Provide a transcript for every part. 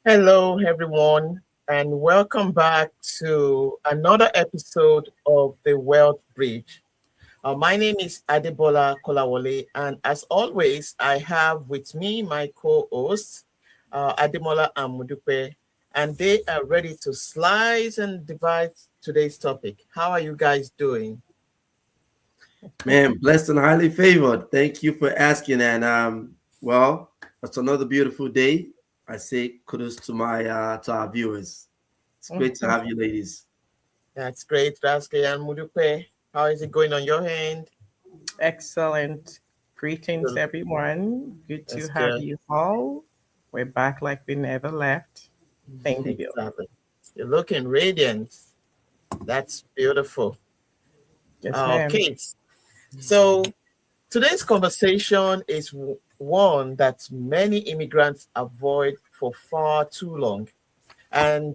Hello, everyone, and welcome back to another episode of the Wealth Bridge. My name is Adebola Kolawole, and as always, I have with me my co-hosts, Ademola and Mudupe, and they are ready to slice and divide today's topic. How are you guys doing? Man, blessed and highly favored. Thank you for asking. And well, it's another beautiful day. I say kudos to my to our viewers. It's great to have you, ladies. That's great, Raske and Mudupe. How is it going on your end? Excellent. Greetings, Good. everyone. Good to That's have good. you all. We're back like we never left. Thank you. Exactly. You're looking radiant. That's beautiful. Yes, ma'am. Okay, so today's conversation is one that many immigrants avoid for far too long. And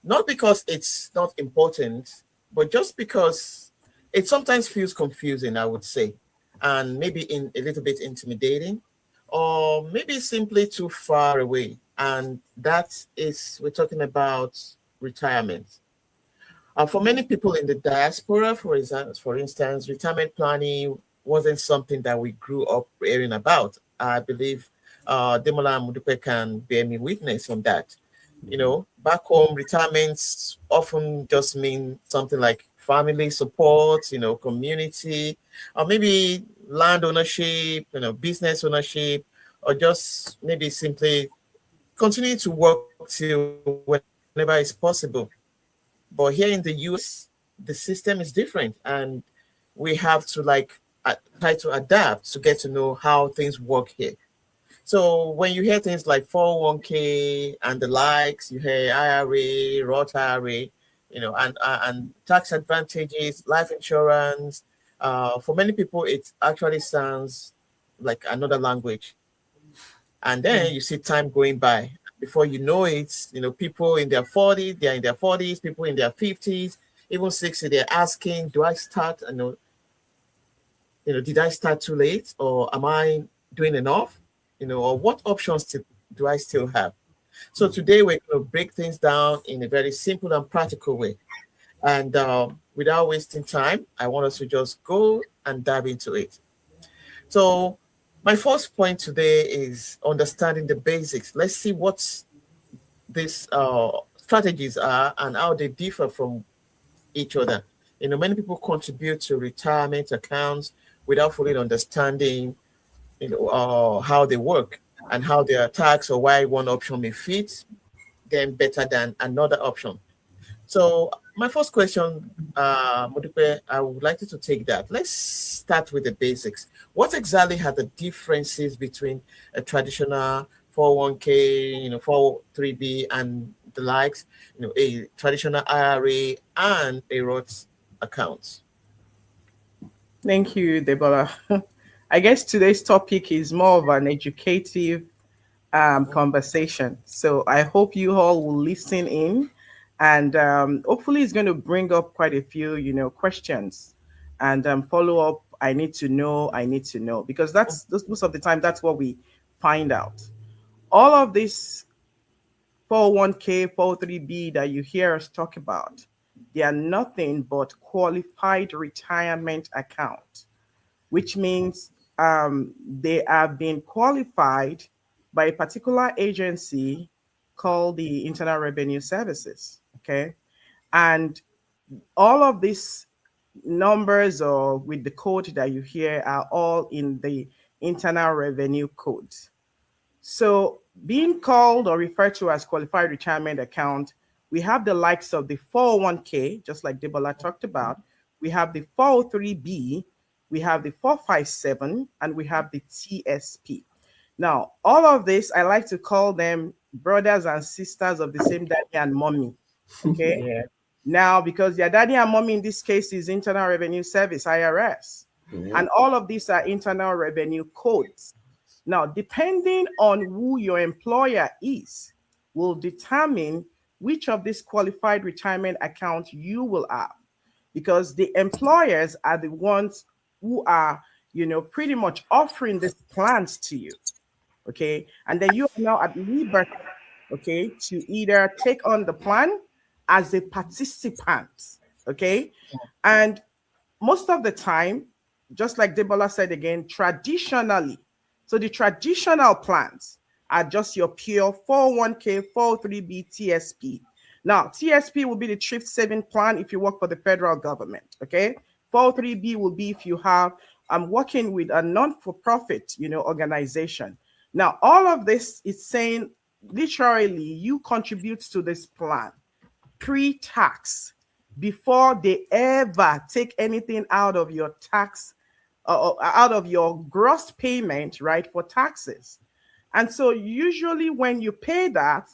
not because it's not important, but just because it sometimes feels confusing, I would say, and maybe in a little bit intimidating, or maybe simply too far away. And that is, we're talking about retirement. For many people in the diaspora, for instance, retirement planning wasn't something that we grew up hearing about. I believe Demola and Mudupe can bear me witness on that. Back home, retirements often just mean something like family support, community, or maybe land ownership, business ownership, or just maybe simply continue to work till whenever it's possible. But here in the US, the system is different, and we have to try to adapt to get to know how things work here. So when you hear things like 401k and the likes, you hear IRA, Roth IRA, and tax advantages, life insurance. For many people, it actually sounds like another language. And then you see time going by. Before you know it, people in their 40s, they're in their 40s, people in their 50s, even 60, they're asking, do I start? Did I start too late, or am I doing enough? Or what options do I still have? So today we're going to break things down in a very simple and practical way. And without wasting time, I want us to just go and dive into it. So my first point today is understanding the basics. Let's see what these strategies are and how they differ from each other. Many people contribute to retirement accounts without fully understanding, how they work and how they are taxed, or why one option may fit them better than another option. So my first question, Modupe, I would like you to take that. Let's start with the basics. What exactly are the differences between a traditional 401k, 403b and the likes, a traditional IRA and a Roth account? Thank you, Deborah. I guess today's topic is more of an educative conversation. So I hope you all will listen in, and hopefully it's going to bring up quite a few, questions and follow up. I need to know, because that's most of the time that's what we find out. All of this 401k, 403b that you hear us talk about, they are nothing but qualified retirement account, which means they have been qualified by a particular agency called the Internal Revenue Services. Okay. And all of these numbers or with the code that you hear are all in the Internal Revenue Code. So, being called or referred to as qualified retirement account, we have the likes of the 401k, just like Debola talked about. We have the 403b, we have the 457, and we have the TSP. Now, all of this, I like to call them brothers and sisters of the same daddy and mommy. Okay. Yeah. Now, because your daddy and mommy in this case is Internal Revenue Service, IRS, Yeah. and all of these are internal revenue codes. Now, depending on who your employer is, will determine which of these qualified retirement accounts you will have, because the employers are the ones who are, pretty much offering these plans to you. Okay. And then you are now at liberty okay, to either take on the plan as a participant, okay? And most of the time, just like Debola said again, traditionally, so the traditional plans are just your pure 401k, 403b, TSP. Now, TSP will be the thrift saving plan if you work for the federal government, okay? 403b will be if you have, I'm working with a non-for-profit, organization. Now, all of this is saying literally you contribute to this plan pre-tax before they ever take anything out of your tax, out of your gross payment, right, for taxes. And so usually when you pay that,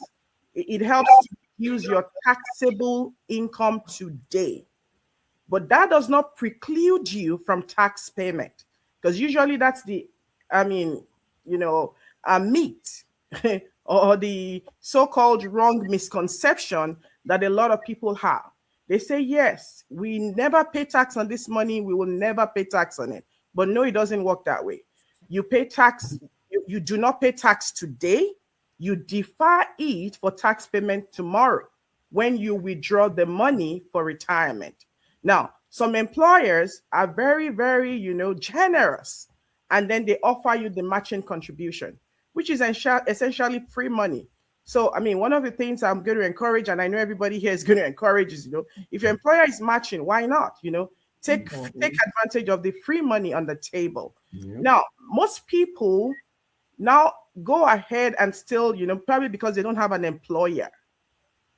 it helps to use your taxable income today. But that does not preclude you from tax payment, because usually that's the, I mean, a myth or the so-called wrong misconception that a lot of people have. They say, yes, we never pay tax on this money, we will never pay tax on it. But no, it doesn't work that way. You pay tax, you do not pay tax today, you defer it for tax payment tomorrow when you withdraw the money for retirement. Now, some employers are very, very, generous, and then they offer you the matching contribution, which is essentially free money. So, I mean, one of the things I'm going to encourage, and I know everybody here is going to encourage, is, if your employer is matching, why not? Take advantage of the free money on the table. Yeah. Now, most people now go ahead and still, probably because they don't have an employer,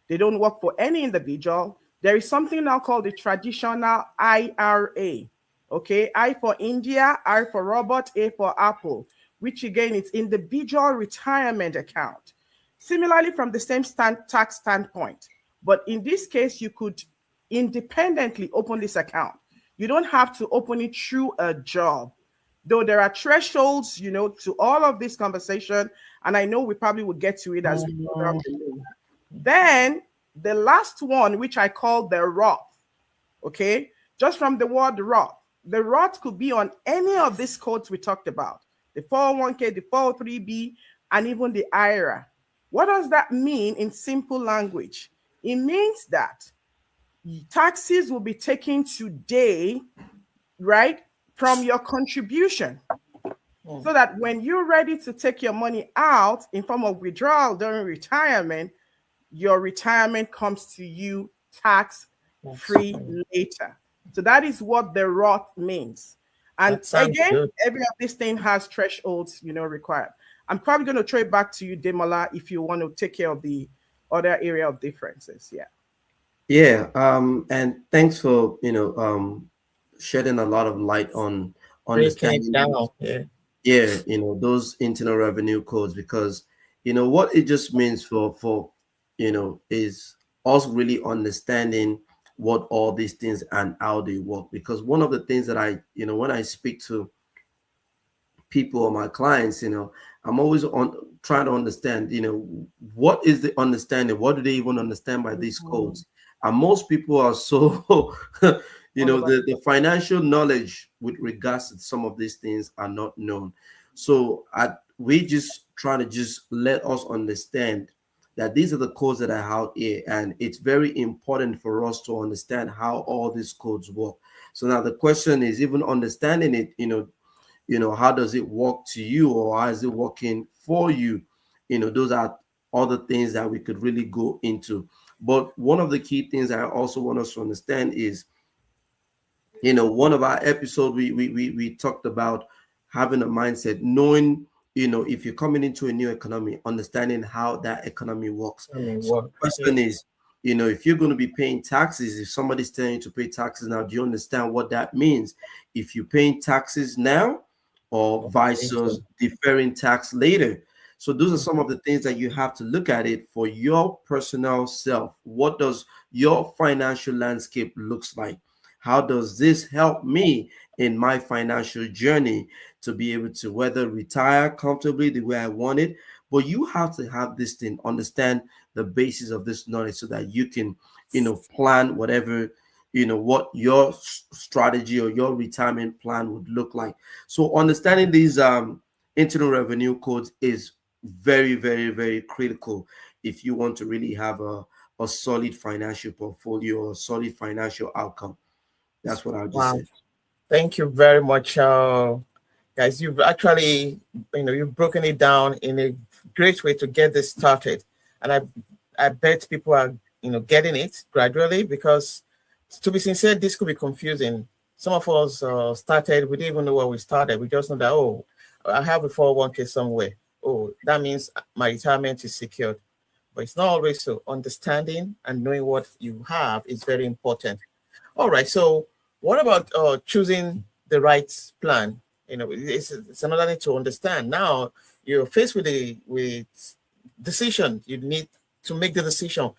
they don't work for any individual. There is something now called the traditional IRA. Okay, I for India, R for Robert, A for Apple, which again is individual retirement account. Similarly, from the same tax standpoint, but in this case, you could independently open this account. You don't have to open it through a job. Though there are thresholds, to all of this conversation, and I know we probably will get to it as we go down the lane. Then the last one, which I call the Roth, okay, just from the word Roth, the Roth could be on any of these codes we talked about, the 401k, the 403b, and even the IRA. What does that mean in simple language? It means that taxes will be taken today, right, from your contribution. So that when you're ready to take your money out in form of withdrawal during retirement, your retirement comes to you tax-free later. So that is what the Roth means. And again, good. every of these things has thresholds, required. I'm probably going to throw it back to you, Demola, if you want to take care of the other area of differences. Yeah. Yeah. And thanks for shedding a lot of light on Breaking it understanding. down. Yeah. Yeah, those internal revenue codes, because what it just means for is us really understanding what all these things and how they work. Because one of the things that I when I speak to people or my clients, I'm always on trying to understand, what is the understanding, what do they even understand by these codes? And most people are so the financial knowledge with regards to some of these things are not known. So we just trying to just let us understand that these are the codes that are out here, and it's very important for us to understand how all these codes work. So now the question is, even understanding it, how does it work to you, or how is it working for you? Those are other things that we could really go into. But one of the key things I also want us to understand is, one of our episodes we talked about having a mindset, knowing, if you're coming into a new economy, understanding how that economy works. So the question is, if you're going to be paying taxes, if somebody's telling you to pay taxes now, do you understand what that means? If you're paying taxes now, or vice versa, deferring tax later. So those are some of the things that you have to look at it for your personal self. What does your financial landscape looks like? How does this help me in my financial journey to be able to whether retire comfortably the way I want it? But you have to have this thing, understand the basis of this knowledge so that you can, plan whatever, what your strategy or your retirement plan would look like. So understanding these internal revenue codes is very, very, very critical if you want to really have a solid financial portfolio or solid financial outcome. That's what I would just Wow. say. Thank you very much, guys. You've actually, you've broken it down in a great way to get this started, and I bet people are, getting it gradually because, to be sincere, this could be confusing. Some of us started, we didn't even know where we started. We just know that, oh, I have a 401k somewhere. Oh, that means my retirement is secured. But it's not always so. Understanding and knowing what you have is very important. All right. So, what about choosing the right plan? It's another thing to understand. Now you're faced with decision. You need to make the decision.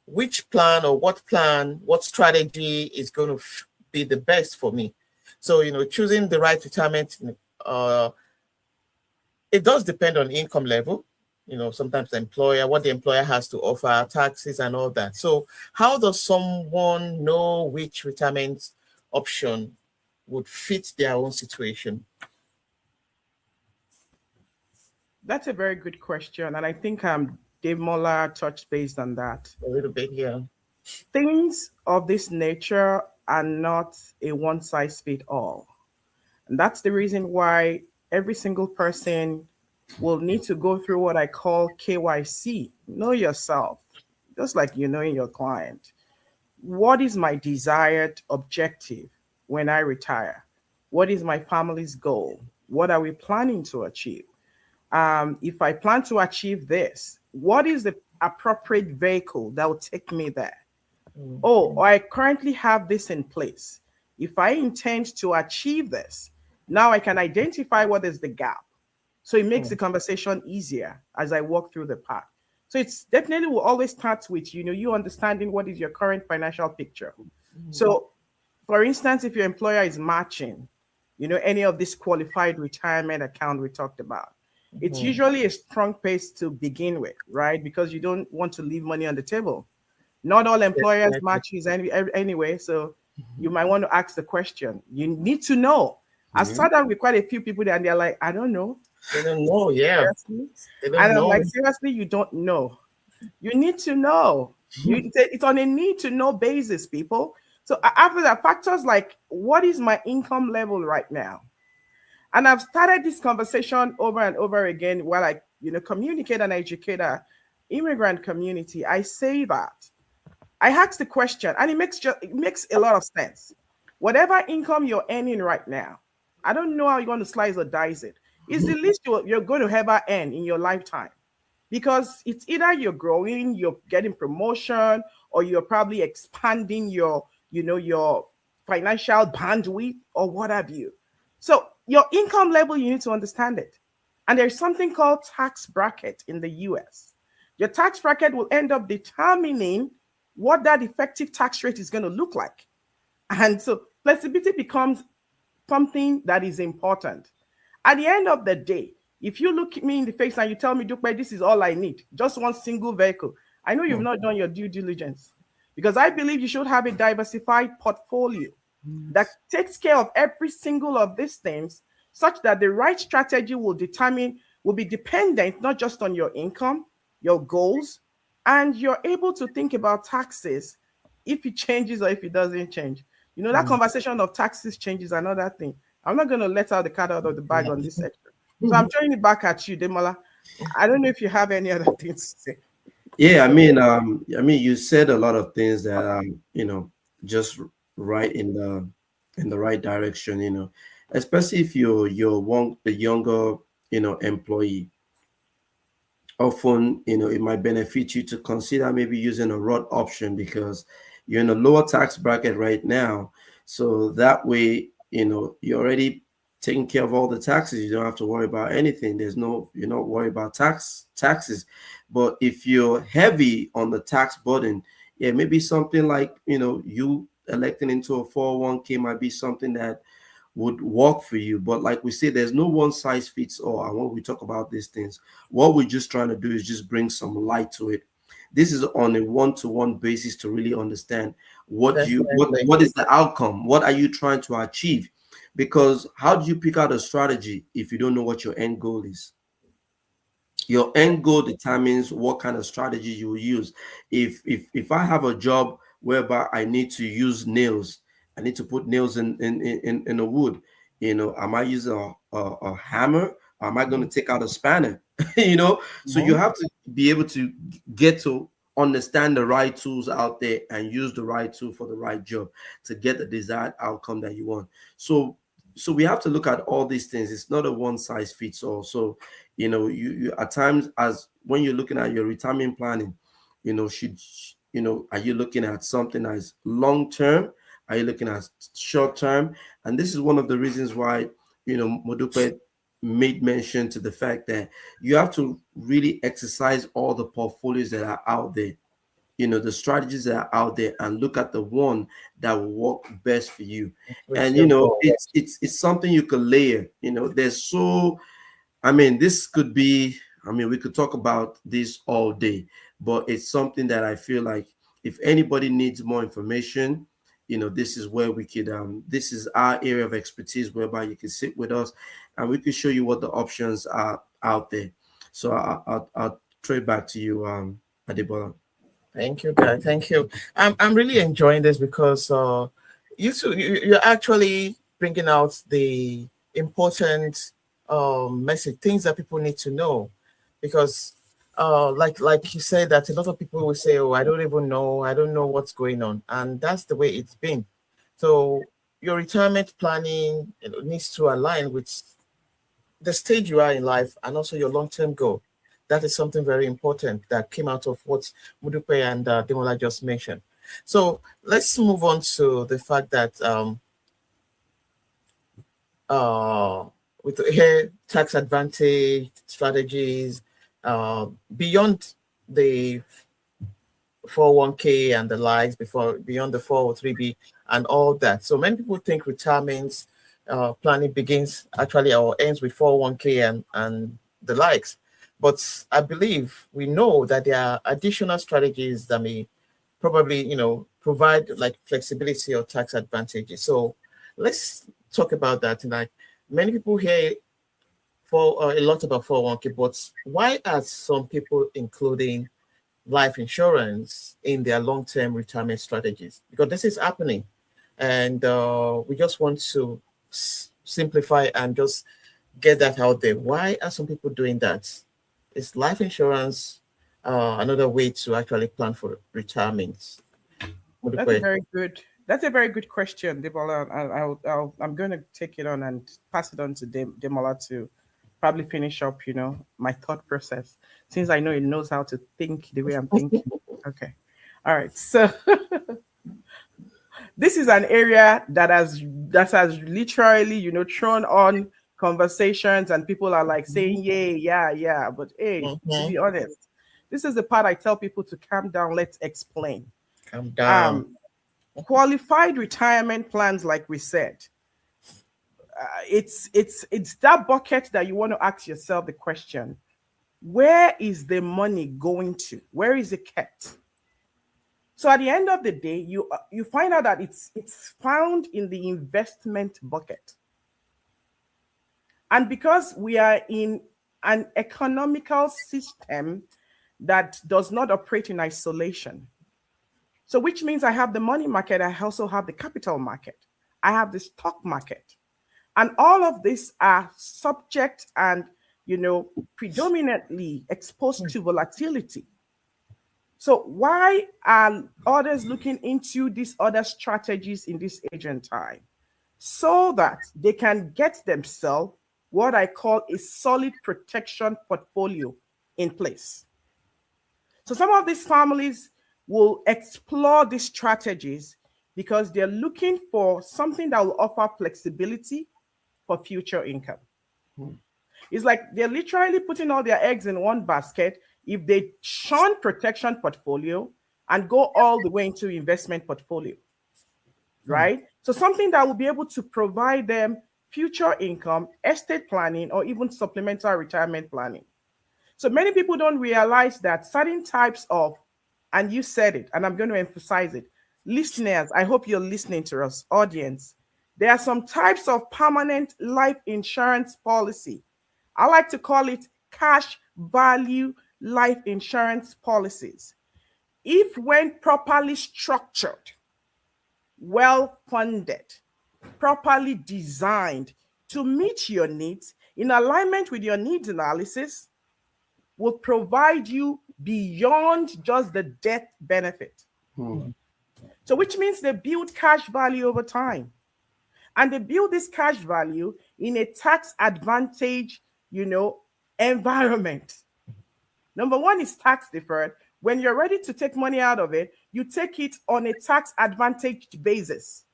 Which plan or what strategy is going to be the best for me? So choosing the right retirement. Uh, it does depend on income level. Sometimes what the employer has to offer, taxes and all that. So how does someone know which retirement option would fit their own situation? That's a very good question, and I think Dave Muller touched base on that. A little bit here. Things of this nature are not a one size fit all. And that's the reason why every single person will need to go through what I call KYC. Know yourself, just like you knowing your client. What is my desired objective when I retire? What is my family's goal? What are we planning to achieve? If I plan to achieve this, what is the appropriate vehicle that will take me there? Oh, I currently have this in place. If I intend to achieve this, now I can identify what is the gap. So it makes the conversation easier as I walk through the path. So it's definitely will always start with, you understanding what is your current financial picture. So for instance, if your employer is matching, any of this qualified retirement account we talked about, it's usually a strong pace to begin with, right? Because you don't want to leave money on the table. Not all employers matches anyway, so you might want to ask the question. You need to know. I started with quite a few people there, and they're like, I don't know. They don't know, yeah. Seriously? They And don't I'm know. like, seriously, you don't know. You need to know. It's on a need to know basis, people. So after that, factors like what is my income level right now? And I've started this conversation over and over again while I, communicate and educate our immigrant community. I say that I ask the question, and it makes a lot of sense. Whatever income you're earning right now, I don't know how you're going to slice or dice it. It's the least you're going to ever earn in your lifetime, because it's either you're growing, you're getting promotion, or you're probably expanding your financial bandwidth or what have you. So your income level, you need to understand it. And there's something called tax bracket in the US. Your tax bracket will end up determining what that effective tax rate is going to look like. And so flexibility becomes something that is important. At the end of the day, if you look me in the face and you tell me, Dupe, this is all I need, just one single vehicle, I know you've not done your due diligence, because I believe you should have a diversified portfolio that takes care of every single of these things, such that the right strategy will be dependent not just on your income, your goals, and you're able to think about taxes if it changes or if it doesn't change. That conversation of taxes changes another thing. I'm not going to let out the cat out of the bag on this section. So I'm throwing it back at you, Demola. I don't know if you have any other things to say. Yeah, you said a lot of things that just right in the right direction, especially if you're the younger, employee. Often, it might benefit you to consider maybe using a Roth option because you're in a lower tax bracket right now. So that way, you're already taking care of all the taxes. You don't have to worry about anything. You're not worried about taxes. But if you're heavy on the tax burden, yeah, maybe something like, you electing into a 401k might be something that would work for you. But like we say, there's no one size fits all. And when we talk about these things, what we're just trying to do is just bring some light to it. This is on a one-to-one basis to really understand what is the outcome, what are you trying to achieve, because how do you pick out a strategy if you don't know what your end goal is? Your end goal determines what kind of strategy you will use. If I have a job whereby I need to use nails, I need to put nails in a wood. Am I using a hammer? Or am I going to take out a spanner? So you Mhm. have to be able to get to understand the right tools out there and use the right tool for the right job to get the desired outcome that you want. So we have to look at all these things. It's not a one size fits all. So you at times, as when you're looking at your retirement planning, should are you looking at something as long term? Are you looking at short term? And this is one of the reasons why Modupe made mention to the fact that you have to really exercise all the portfolios that are out there, the strategies that are out there, and look at the one that will work best for you. With And your goal. it's something you can layer. There's so I mean, this could be, we could talk about this all day, but it's something that I feel like if anybody needs more information, this is where we could, this is our area of expertise whereby you can sit with us and we could show you what the options are out there. So I'll trade back to you, Adebola. Thank you, guys. Thank you. I'm really enjoying this because you're actually bringing out the important message, things that people need to know, because like you said that a lot of people will say, "Oh, I don't know what's going on," and that's the way it's been. So your retirement planning needs to align with the stage you are in life and also your long-term goal. That is something very important that came out of what Mudupe and Demola just mentioned. So let's move on to the fact that uh, with here tax advantage strategies beyond the 401k and the likes, before beyond the 403b and all that. So many people think retirement planning begins actually or ends with 401k and the likes. But I believe we know that there are additional strategies that may probably, provide like flexibility or tax advantages. So let's talk about that tonight. Many people hear for a lot about 401k, but why are some people including life insurance in their long-term retirement strategies? Because this is happening, and we just want to simplify and just get that out there. Why are some people doing that? Is life insurance another way to actually plan for retirement? That's a Modupe? very good. That's a very good question, Debola. I'm going to take it on and pass it on to Demola to probably finish up, my thought process, since I know he knows how to think the way I'm thinking. Okay. All right. So this is an area that has literally, thrown on conversations, and people are like saying, "Yay, yeah, yeah." But hey, to Mm-hmm. be honest, this is the part I tell people to calm down. Let's explain. Calm down. Um, Qualified retirement plans, like we said, it's that bucket that you want to ask yourself the question: where is the money going to? Where is it kept? So at the end of the day, you find out that it's found in the investment bucket. And because we are in an economical system that does not operate in isolation, so which means I have the money market, I also have the capital market, I have the stock market. And all of these are subject and predominantly exposed to volatility. So why are others looking into these other strategies in this age and time? So that they can get themselves what I call a solid protection portfolio in place. So some of these families will explore these strategies because they're looking for something that will offer flexibility for future income. It's like they're literally putting all their eggs in one basket. If they shun protection portfolio and go all the way into investment portfolio, right? So something that will be able to provide them future income, estate planning, or even supplemental retirement planning. So many people don't realize that certain types of, and you said it, and I'm going to emphasize it, listeners, I hope you're listening to us, audience. There are some types of permanent life insurance policy. I like to call it cash value life insurance policies, if when properly structured, well funded, properly designed to meet your needs in alignment with your needs analysis, will provide you beyond just the death benefit. So which means they build cash value over time. And they build this cash value in a tax advantage, environment. Number one is tax deferred. When you're ready to take money out of it, you take it on a tax advantaged basis.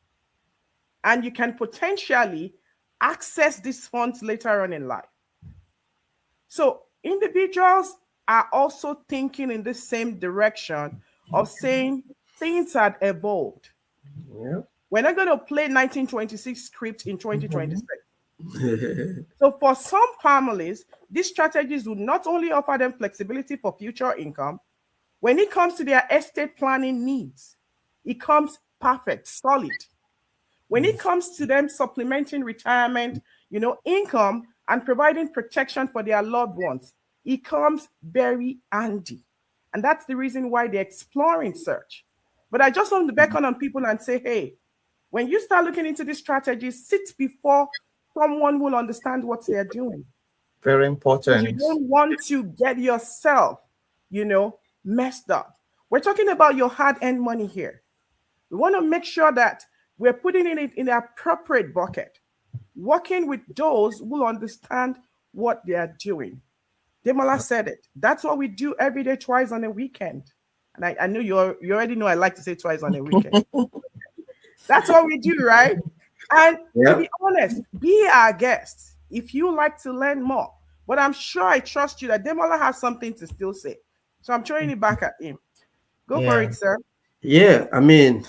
And you can potentially access these funds later on in life. So individuals are also thinking in the same direction of saying things had evolved. Yeah. We're not going to play 1926 script in 2026. So for some families, these strategies will not only offer them flexibility for future income, when it comes to their estate planning needs, it comes perfect, solid. When it comes to them supplementing retirement, income and providing protection for their loved ones, it comes very handy. And that's the reason why they're exploring search. But I just want to beckon on people and say, hey, when you start looking into these strategies, sit before someone will understand what they're doing. Very important. You don't want to get yourself, messed up. We're talking about your hard-earned money here. We want to make sure that we're putting it in the appropriate bucket, working with those who will understand what they are doing. Demola said it. That's what we do every day, twice on a weekend. And I know you already know I like to say twice on a weekend. That's what we do, right? And to be honest, be our guest if you like to learn more. But I'm sure I trust you that Demola has something to still say. So I'm throwing it back at him. Go for it, sir. Yeah, I mean,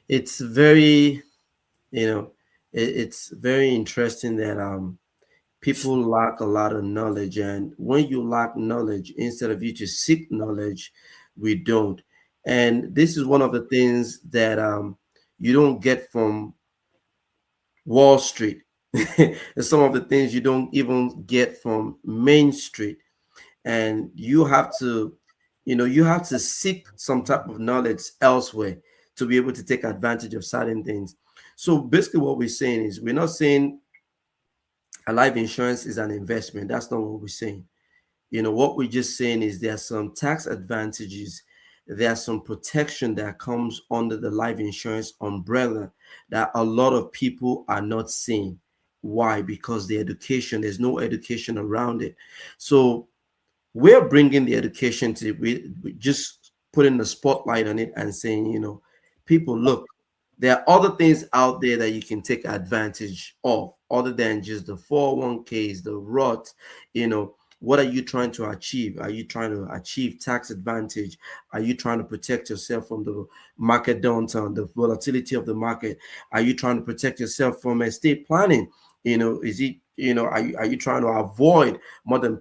it's very, it's very interesting that people lack a lot of knowledge. And when you lack knowledge, instead of you to seek knowledge, we don't. And this is one of the things that you don't get from Wall Street. And some of the things you don't even get from Main Street. And you have to, you have to seek some type of knowledge elsewhere to be able to take advantage of certain things. So basically what we're saying is, we're not saying a life insurance is an investment. That's not what we're saying. What we're just saying is there are some tax advantages, there's some protection that comes under the life insurance umbrella that a lot of people are not seeing. Why? Because there's no education around it. So we're bringing the education to we just putting the spotlight on it and saying, people, look, there are other things out there that you can take advantage of other than just the 401ks, the Roth. What are you trying to achieve? Are you trying to achieve tax advantage? Are you trying to protect yourself from the market downturn, the volatility of the market? Are you trying to protect yourself from estate planning? Is it, are you trying to avoid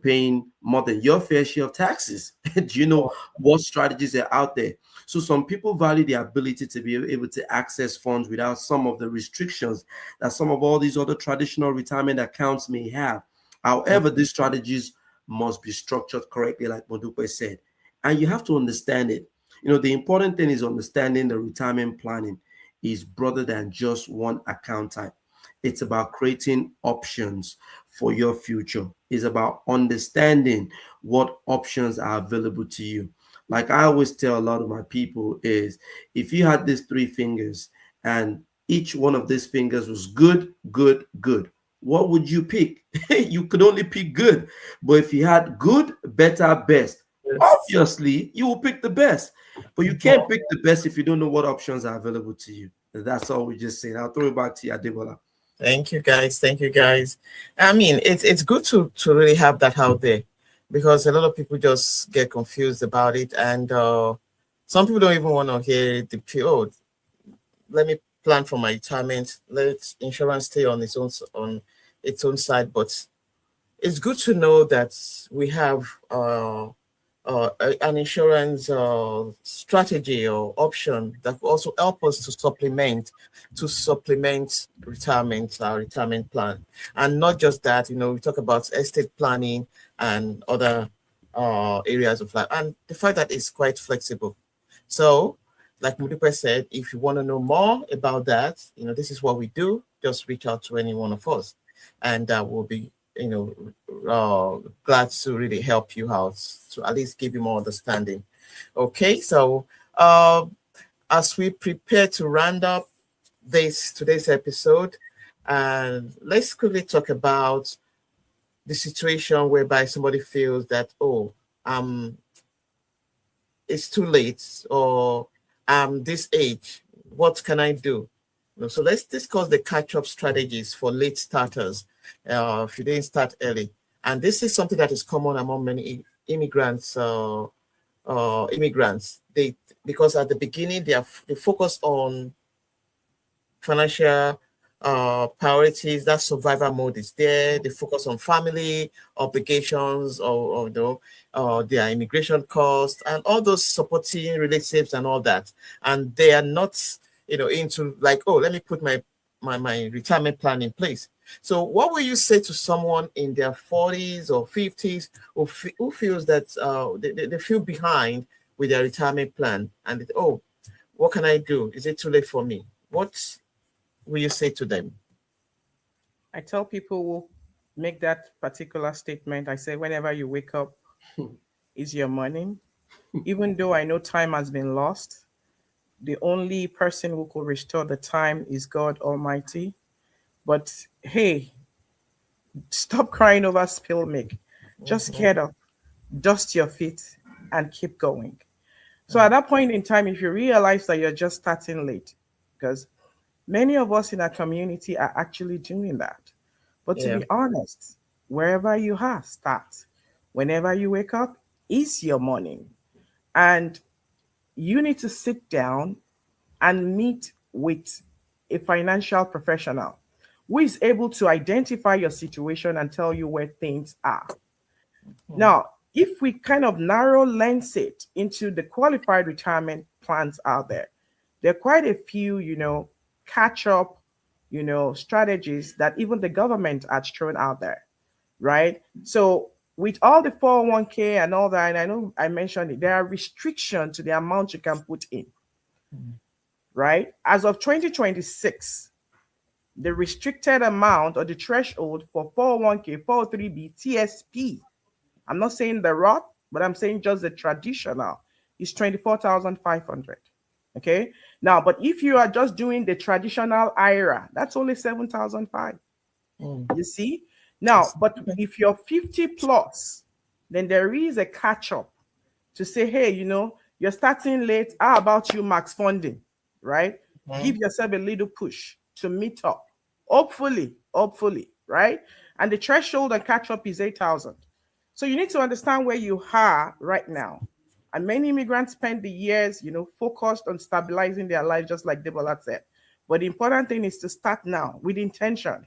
paying more than your fair share of taxes? Do you know what strategies are out there? So some people value the ability to be able to access funds without some of the restrictions that some of all these other traditional retirement accounts may have. However, these strategies must be structured correctly, like Modupe said. And you have to understand it. The important thing is understanding the retirement planning is broader than just one account type. It's about creating options for your future. It's about understanding what options are available to you. Like I always tell a lot of my people is, if you had these 3 fingers and each one of these fingers was good, good, good, what would you pick? You could only pick good. But if you had good, better, best, obviously you will pick the best. But you can't pick the best if you don't know what options are available to you. That's all we just saying. I'll throw it back to you, Adebola. Thank you, guys. Thank you, guys. I mean, it's good to really have that out there, because a lot of people just get confused about it, and some people don't even want to hear the PO. Let me plan for my retirement. Let insurance stay on its own side. But it's good to know that we have an insurance strategy or option that will also help us to supplement retirement, our retirement plan. And not just that, we talk about estate planning and other areas of life, and the fact that it's quite flexible. So, like Mudipe said, if you want to know more about that, this is what we do. Just reach out to any one of us, and we'll be, glad to really help you out to at least give you more understanding. Okay, so as we prepare to round up this today's episode, and let's quickly talk about the situation whereby somebody feels that, oh, it's too late, or I'm this age, what can I do? So let's discuss the catch-up strategies for late starters if you didn't start early. And this is something that is common among many immigrants. Immigrants, because at the beginning they focus on financial priorities. That survival mode is there. They focus on family obligations, or their immigration costs and all those supporting relatives and all that. And they are not, into like, oh, let me put my retirement plan in place. So what will you say to someone in their 40s or 50s who feels that they feel behind with their retirement plan, and oh, what can I do? Is it too late for me? What will you say to them? I tell people who make that particular statement, I say, whenever you wake up is your morning. Even though I know time has been lost, the only person who could restore the time is God Almighty. But hey, stop crying over spill milk. Just get up, dust your feet, and keep going. So at that point in time, if you realize that you're just starting late, because many of us in our community are actually doing that. But to Yeah. be honest, wherever you are, start. Whenever you wake up, is your morning. And you need to sit down and meet with a financial professional who is able to identify your situation and tell you where things are. Now, if we kind of narrow lens it into the qualified retirement plans out there are quite a few, catch up, strategies that even the government has thrown out there, right? So with all the 401k and all that, and I know I mentioned it, there are restrictions to the amount you can put in, right? As of 2026, the restricted amount or the threshold for 401k, 403b, TSP, I'm not saying the Roth, but I'm saying just the traditional, is 24,500. Okay. Now, but if you are just doing the traditional IRA, that's only 7,500. You see? Now, but if you're 50 plus, then there is a catch up to say, hey, you're starting late. How about you max funding, right? Give yourself a little push to meet up. Hopefully, right? And the threshold and catch up is 8,000. So you need to understand where you are right now. And many immigrants spend the years, focused on stabilizing their life, just like Debola said. But the important thing is to start now with intention.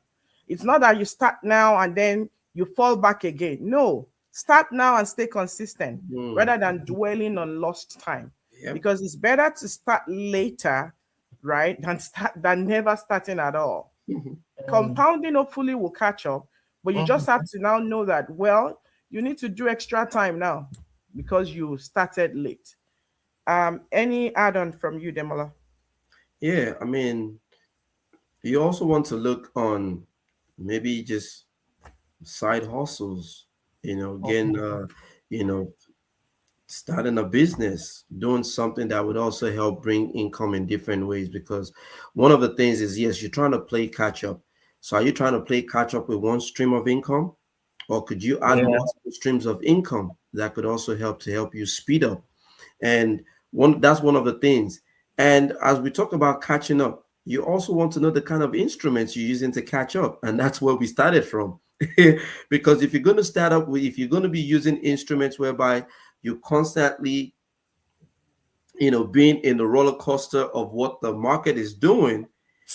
It's not that you start now and then you fall back again. No, start now and stay consistent rather than dwelling on lost time. Yep. Because it's better to start later, right, than never starting at all. Compounding hopefully will catch up, but you just have to now know that, well, you need to do extra time now because you started late. Any add-on from you, Demola? Yeah, I mean, you also want to look on maybe just side hustles, again, you know, starting a business, doing something that would also help bring income in different ways. Because one of the things is, yes, you're trying to play catch up. So are you trying to play catch up with one stream of income? Or could you add Yeah. multiple streams of income that could also help you speed up? And that's one of the things. And as we talk about catching up, you also want to know the kind of instruments you're using to catch up. And that's where we started from. Because if you're going to if you're going to be using instruments whereby you constantly, being in the roller coaster of what the market is doing,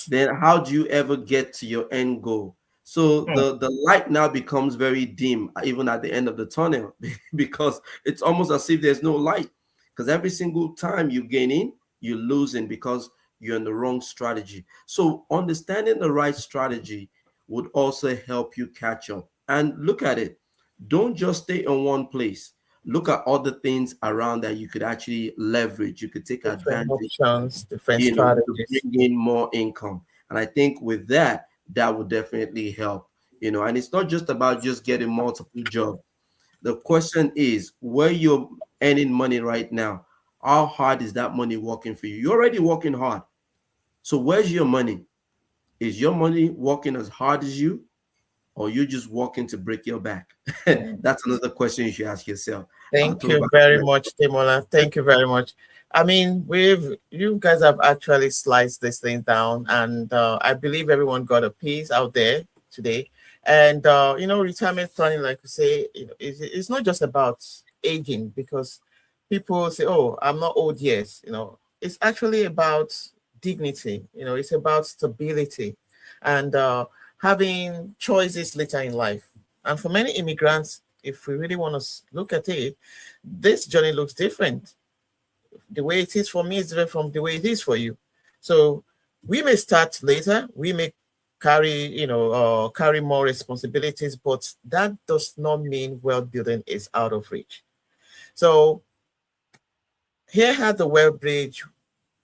then how do you ever get to your end goal? So Hmm. the light now becomes very dim, even at the end of the tunnel, because it's almost as if there's no light. Because every single time you gain in, you're losing because you're in the wrong strategy. So understanding the right strategy would also help you catch up. And look at it. Don't just stay in one place. Look at other things around that you could actually leverage. You could take Different advantage, options, different to strategies. bring in more income. And I think with that, that would definitely help. And it's not just about just getting multiple jobs. The question is, where you're earning money right now, how hard is that money working for you? You're already working hard. So where's your money? Is your money working as hard as you, or you just working to break your back? That's another question you should ask yourself. I'll Thank throw you back to very you. much, Timola. Thank you very much. I mean, you guys have actually sliced this thing down, and I believe everyone got a piece out there today. And retirement planning, like you say, it's not just about aging, because people say, "Oh, I'm not old yet." It's actually about dignity. It's about stability, and having choices later in life. And for many immigrants, if we really want to look at it, this journey looks different. The way it is for me is different from the way it is for you. So we may start later, we may carry more responsibilities, but that does not mean wealth building is out of reach. So here at the Wealth Bridge,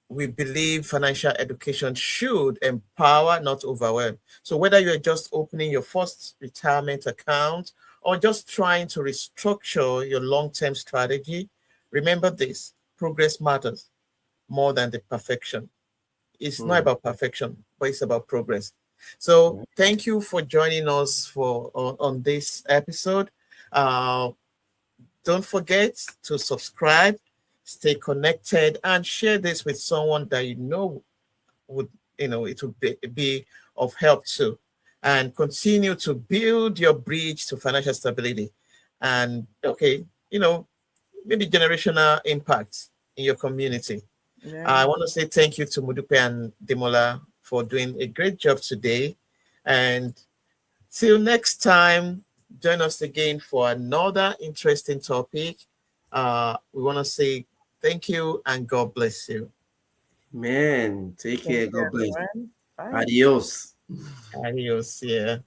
we believe financial education should empower, not overwhelm. So whether you're just opening your first retirement account or just trying to restructure your long-term strategy, remember this: progress matters more than the perfection. It's not Hmm. about perfection, but it's about progress. So thank you for joining us on this episode. Uh, don't forget to subscribe, stay connected, and share this with someone that you know would it would be of help to, and continue to build your bridge to financial stability, and maybe generational impact in your community. I Yeah. want to say thank you to Mudupe and Demola for doing a great job today, and till next time, join us again for another interesting topic. We want to say thank you and God bless you. Man, take Thank care. you, God bless. everyone. Bye. Adios. Adios. Yeah.